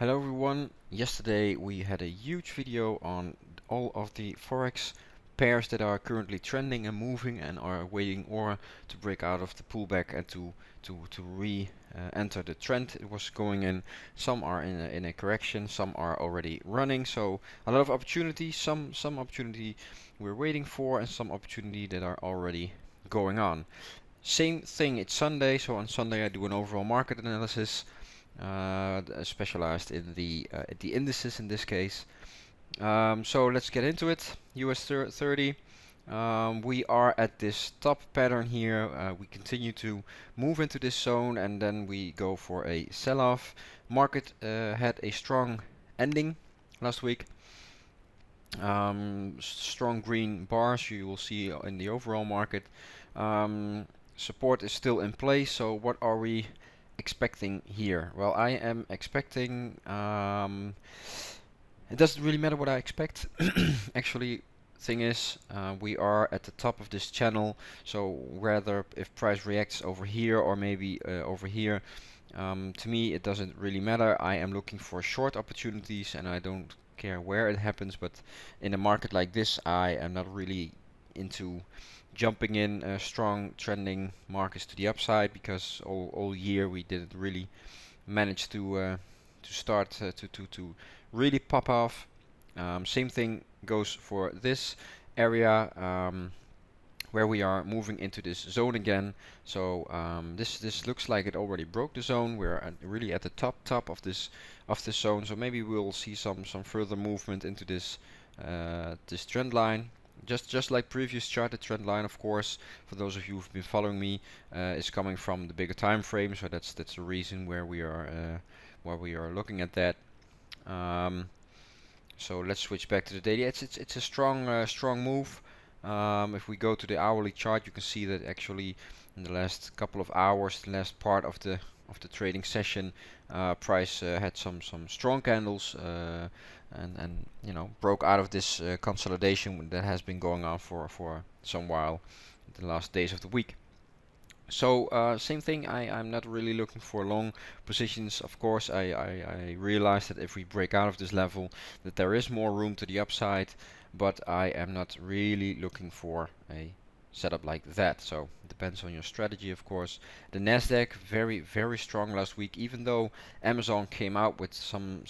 Hello everyone. Yesterday we had a huge video on all of the forex pairs that are currently trending and moving and are waiting or to break out of the pullback and to re-enter the trend it was going in. Some are in a correction, some are already running. So a lot of opportunity, some opportunity we're waiting for, and some opportunity that are already going on. Same thing. It's Sunday, so on Sunday I do an overall market analysis specialized in the indices in this case. So let's get into it. US 30. We are at this top pattern here. We continue to move into this zone and then we go for a sell-off. Market had a strong ending last week. Strong green bars you will see in the overall market. Support is still in place. So what are we expecting here? Well, I am expecting, it doesn't really matter what I expect. Actually, thing is, we are at the top of this channel, so whether if price reacts over here or maybe over here, to me it doesn't really matter. I am looking for short opportunities and I don't care where it happens, but in a market like this I am not really into jumping in strong trending markets to the upside, because all year we didn't really manage to start to really pop off. Same thing goes for this area where we are moving into this zone again. So this looks like it already broke the zone. We're really at the top of this zone. So maybe we'll see some further movement into this this trend line. Just like previous chart, the trend line, of course, for those of you who've been following me, is coming from the bigger time frame. So that's the reason where we are looking at that. So let's switch back to the daily. It's a strong move. If we go to the hourly chart, you can see that actually in the last couple of hours, the last part of the trading session, price had some strong candles and you know, broke out of this consolidation that has been going on for some while, the last days of the week. So same thing, I'm not really looking for long positions. Of course, I realize that if we break out of this level, that there is more room to the upside, but I am not really looking for a setup like that. So it depends on your strategy, of course. The nasdaq very strong last week, even though Amazon came out with some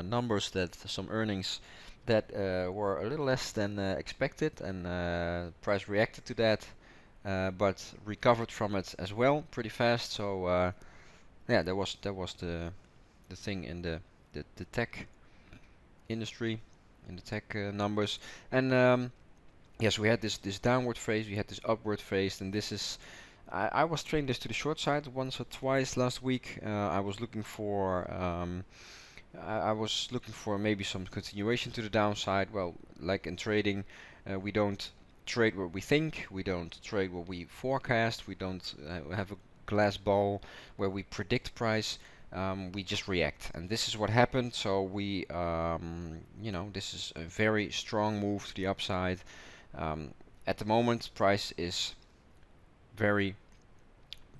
numbers, that some earnings that were a little less than expected, and price reacted to that, but recovered from it as well pretty fast. So yeah, that was the thing in the tech industry, in the tech numbers. And yes, we had this downward phase, we had this upward phase, and this is, I was trading this to the short side once or twice last week. I was looking for I was looking for maybe some continuation to the downside. Well, like in trading, we don't trade what we think, we don't trade what we forecast, we don't have a glass ball where we predict price. We just react, and this is what happened. So we, you know, this is a very strong move to the upside. At the moment, price is very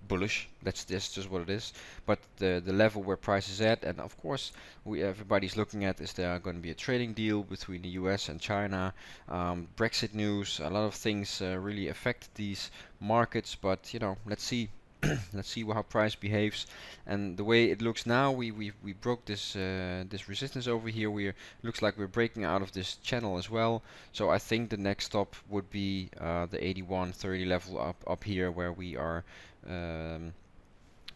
bullish. That's just what it is. But the level where price is at, and of course everybody's looking at, is there going to be a trading deal between the US and China? Brexit news, a lot of things really affect these markets. But you know, let's see. Let's see how price behaves. And the way it looks now, we broke this this resistance over here. Looks like we're breaking out of this channel as well. So I think the next stop would be the 81.30 level up here, where we are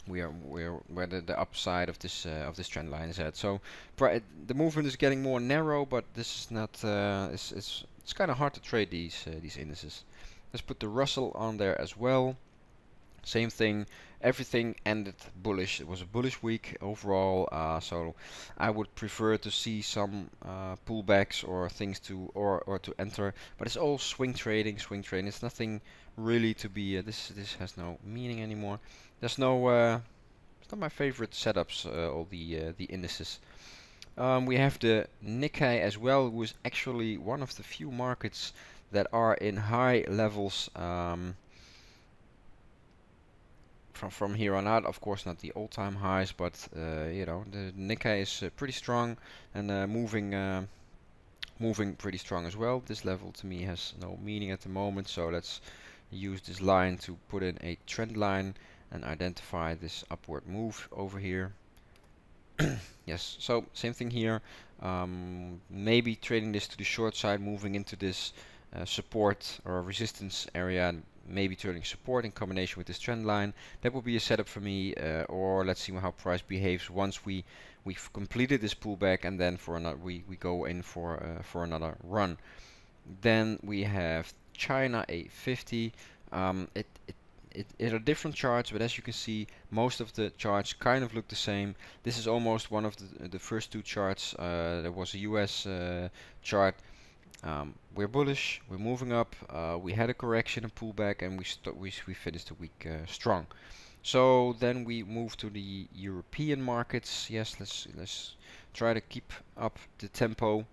where the upside of this trend line is at. So the movement is getting more narrow, but this is not it's kind of hard to trade these indices. Let's put the Russell on there as well. Same thing, everything ended bullish. It was a bullish week overall, so I would prefer to see some pullbacks or things to or to enter. But it's all swing trading. It's nothing really to be. This has no meaning anymore. There's no. It's not my favorite setups. All the indices. We have the Nikkei as well, who is actually one of the few markets that are in high levels. from here on out. Of course, not the all-time highs, but you know, the Nikkei is pretty strong and moving pretty strong as well. This level to me has no meaning at the moment, so let's use this line to put in a trend line and identify this upward move over here. Yes, so same thing here. Maybe trading this to the short side, moving into this support or resistance area, and maybe turning support in combination with this trend line. That would be a setup for me. Or let's see how price behaves once we've completed this pullback, and then for another we go in for another run. Then we have China A50. It are different charts, but as you can see, most of the charts kind of look the same. This is almost one of the first two charts. There was a US chart. We're bullish. We're moving up. We had a correction and pullback, and we finished the week strong. So then we move to the European markets. Yes, let's try to keep up the tempo.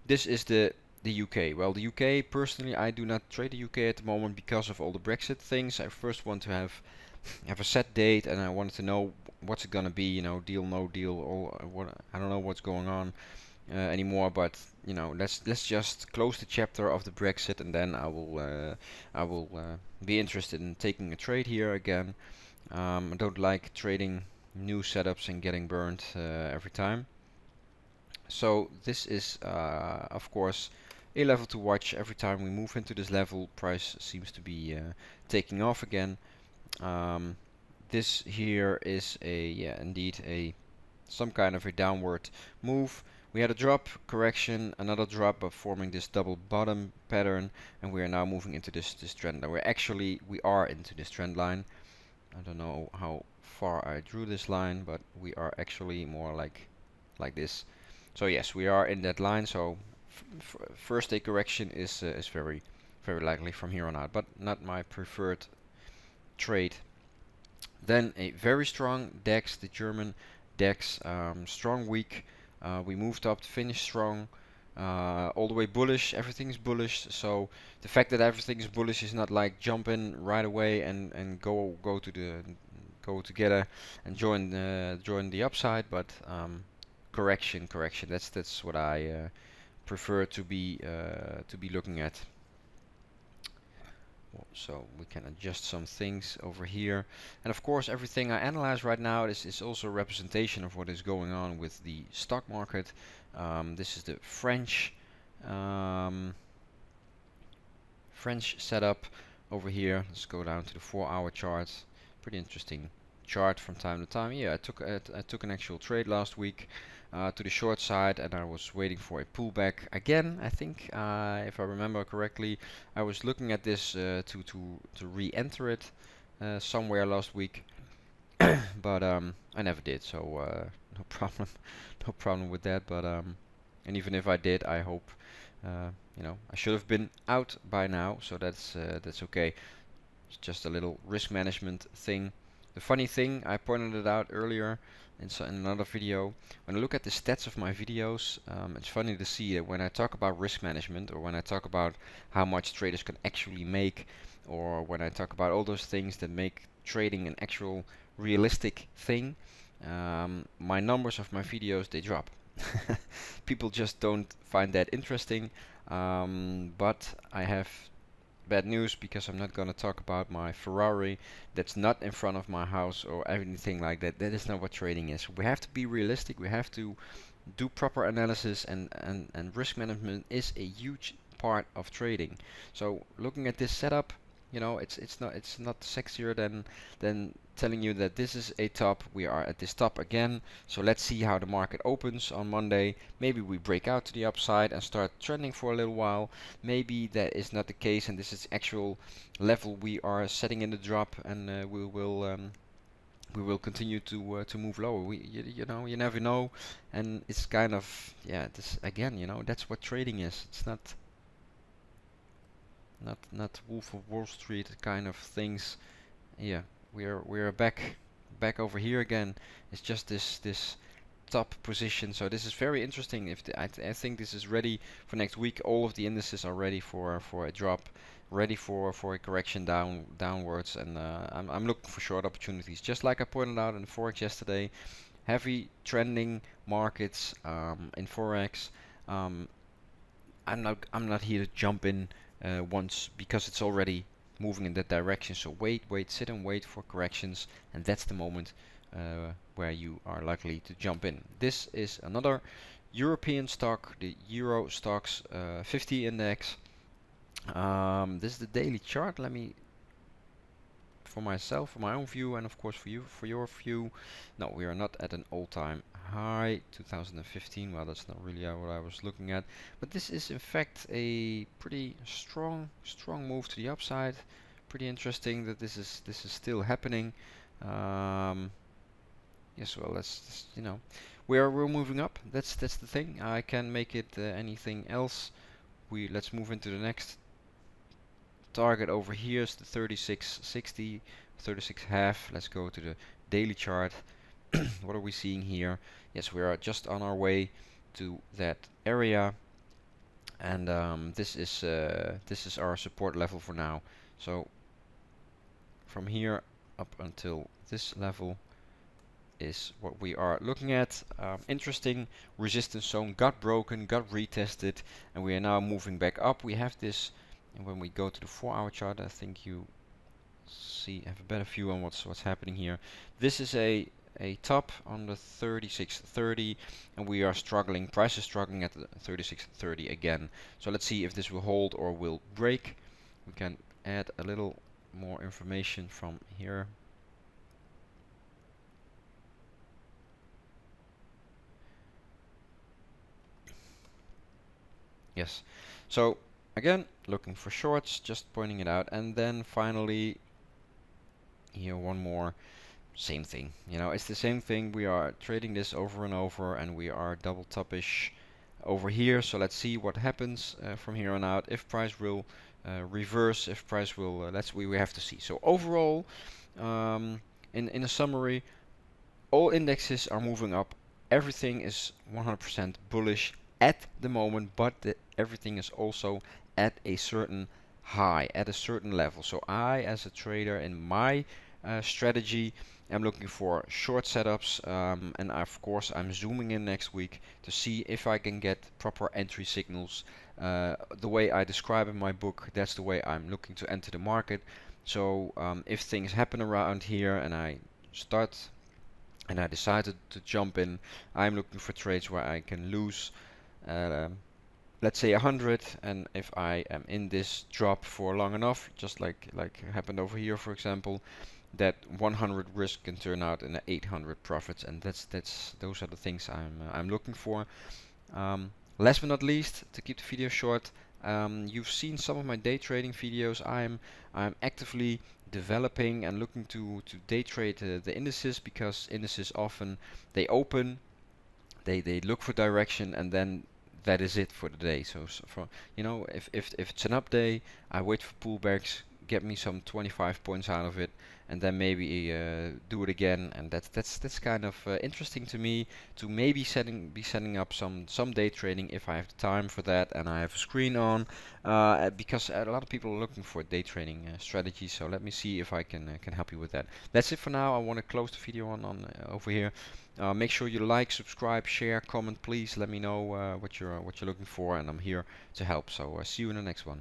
This is the UK. Well, the UK, personally, I do not trade the UK at the moment because of all the Brexit things. I first want to have a set date, and I wanted to know what's it gonna be. You know, deal, no deal, or what? I don't know what's going on anymore. But you know, let's just close the chapter of the Brexit, and then I will be interested in taking a trade here again. I don't like trading new setups and getting burned every time. So this is of course a level to watch. Every time we move into this level, price seems to be taking off again. This here is indeed some kind of a downward move. We had a drop, correction, another drop, but forming this double bottom pattern, and we are now moving into this trend line. We are into this trend line. I don't know how far I drew this line, but we are actually more like this. So yes, we are in that line. So first day correction is very likely from here on out, but not my preferred trade. Then a very strong DAX, the German DAX, strong week. We moved up, finished strong, all the way bullish. Everything's bullish. So the fact that everything is bullish is not like jump in right away and go together and join the upside, but correction. That's what I prefer to be looking at. So we can adjust some things over here, and of course everything I analyze right now is also a representation of what is going on with the stock market. This is the French setup over here. Let's go down to the 4-hour chart. Pretty interesting chart from time to time. Yeah, I took an actual trade last week to the short side, and I was waiting for a pullback again. I think, if I remember correctly, I was looking at this to re-enter it somewhere last week, but I never did. So no problem, no problem with that. But and even if I did, I hope you know, I should have been out by now. So that's okay. It's just a little risk management thing. The funny thing, I pointed it out earlier in another video. When I look at the stats of my videos, it's funny to see that when I talk about risk management, or when I talk about how much traders can actually make, or when I talk about all those things that make trading an actual realistic thing, my numbers of my videos, they drop. People just don't find that interesting, but I have bad news, because I'm not gonna talk about my Ferrari that's not in front of my house or anything like that. That is not what trading is. We have to be realistic. We have to do proper analysis, and risk management is a huge part of trading. So looking at this setup, you know, it's not sexier than telling you that this is a top. We are at this top again. So let's see how the market opens on Monday. Maybe we break out to the upside and start trending for a little while. Maybe that is not the case, and this is actual level we are setting in the drop, and we will continue to move lower. You know, you never know, and it's kind of, yeah, this again, you know, that's what trading is. It's not Wolf of Wall Street kind of things. Yeah, we're back over here again. It's just this top position. So this is very interesting. If I think this is ready for next week. All of the indices are ready for a drop, ready for a correction downwards, and I'm looking for short opportunities. Just like I pointed out in Forex yesterday, heavy trending markets in Forex. Um, I'm not here to jump in once because it's already moving in that direction. So wait, sit and wait for corrections, and that's the moment where you are likely to jump in. This is another European stock, the Euro Stoxx 50 index. This is the daily chart. Let me, for myself, for my own view, and of course for you, for your view. No, we are not at an all-time high. 2015. Well, that's not really what I was looking at, but this is in fact a pretty strong move to the upside. Pretty interesting that this is still happening. Yes, well, that's we're moving up. That's the thing. I can make it anything else. Let's move into the next target over here is the 36.60, 36 half. Let's go to the daily chart. What are we seeing here? Yes, we are just on our way to that area, and this is our support level for now. So from here up until this level is what we are looking at. Interesting resistance zone got broken, got retested, and we are now moving back up. We have this. And when we go to the 4-hour chart, I think you have a better view on what's happening here. This is a top on the 36.30, and we are struggling. Price is struggling at the 36.30 again. So let's see if this will hold or will break. We can add a little more information from here. Yes. So again, looking for shorts, just pointing it out, and then finally here one more. Same thing, it's the same thing. We are trading this over and over, and we are double topish over here. So let's see what happens from here on out. If price will reverse, if price will, we have to see. So overall, in a summary, all indexes are moving up. Everything is 100% bullish at the moment, but everything is also at a certain high, at a certain level. So I, as a trader, in my strategy, I'm looking for short setups, and of course I'm zooming in next week to see if I can get proper entry signals. The way I describe in my book, that's the way I'm looking to enter the market. So if things happen around here and I decided to jump in, I'm looking for trades where I can lose let's say 100, and if I am in this drop for long enough, just like happened over here, for example, that 100 risk can turn out in 800 profits, and those are the things I'm looking for. Last but not least, to keep the video short, you've seen some of my day trading videos. I'm actively developing and looking to day trade the indices, because indices often they open, they look for direction, and then that is it for the day. So for if it's an up day, I wait for pullbacks, get me some 25 points out of it, and then maybe do it again. And that's kind of interesting to me, to maybe be setting up some day trading if I have the time for that and I have a screen on, because a lot of people are looking for day trading strategies. So let me see if I can help you with that. That's it for now. I want to close the video on over here. Make sure you like, subscribe, share, comment. Please let me know what you're looking for, and I'm here to help. So see you in the next one.